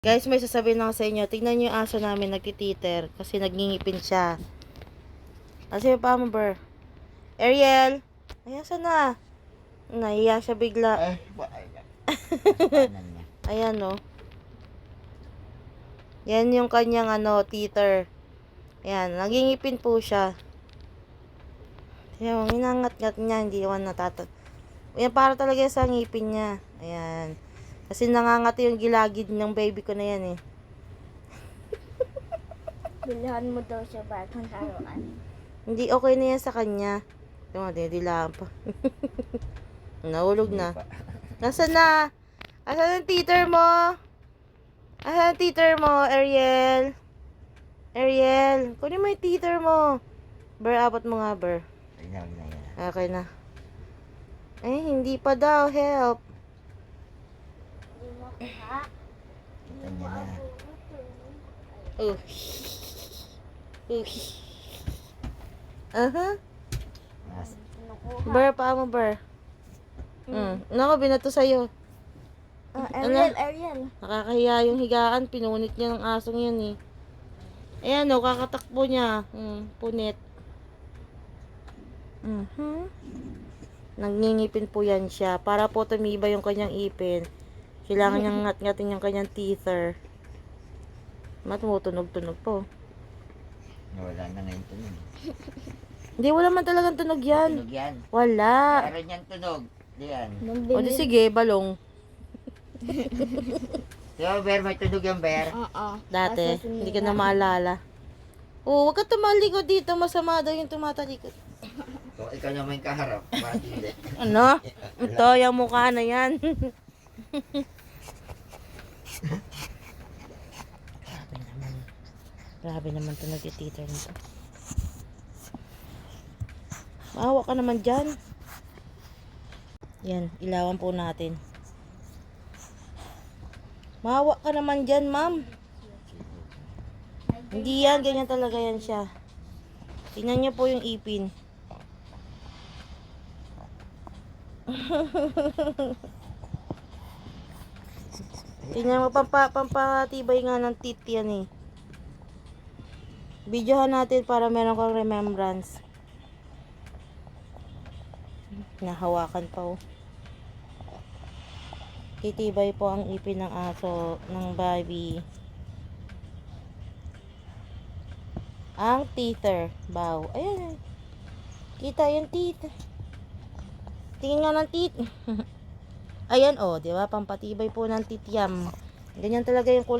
Guys, may sasabihin lang sa inyo. Tingnan nyo yung aso namin nagtititer. Kasi nagngingipin siya. Kasi pa mo, Ber? Ariel! Ayan, sana? Nahiya siya bigla. Ayan, no. Yan yung kanyang, titer. Ayan, nagingipin po siya. Ayan, inangat-ngat niya. Hindi naman natatag. Ayan, para talaga sa ngipin niya. Ayan. Kasi nangangati yung gilagid ng baby ko na yan, eh. Bilhan mo daw siya bagong laruan. Hindi okay na yan sa kanya. Yung didilaan pa. Nahulog na. Nasaan na? Asan ang teeter mo? Asan ang teeter mo, Ariel? Ariel, kunin mo yung teeter mo. Ber, abot mo nga, Ber. Okay na. Eh, hindi pa daw. Help. Oh. Ber, paa mo, Ber. Naku, binato sa'yo. Ariel. Nakakahiya yung higaan. Pinunit niya ng asong yan, eh. Ayan, o, kakatakbo niya. Punit. Nangingipin po yan siya. Para po tumibay yung kanyang ipin. Kailangan niyang ngat-ngatin yung kanyang teether. Tumutunog-tunog po. Wala na ngayon tunog. Hindi, wala man talagang tunog yan. Tunog yan. Wala. Meron yan tunog. Diyan. O di sige, balong. Di ba, Ber? May tunog yung Ber? Oo. Dati, hindi ka na maalala. Oo, wag ka tumalikod dito. Masama daw yung tumatalikod. Kung ikaw naman yung kaharap, bakit hindi? Ano? Ito, yung mukha na yan. Grabe naman ito nagtititer nito. Maawa ka naman dyan. Yan, ilawan po natin. Maawa ka naman dyan, ma'am. Hindi yan, ganyan talaga yan siya. Tingnan niyo po yung ipin. Tingnan mo, pampatibay nga ng teeth yan, eh. Videohan natin para meron kang remembrance. Nahawakan pa, oh. Titibay po ang ipin ng aso, ng baby. Ang teether. Bow. Ayan. Kita yung teeth. Tingin nga ng teeth. Ayan, oh. Diba? Pampatibay po ng teeth yam. Ganyan talaga yung kulay.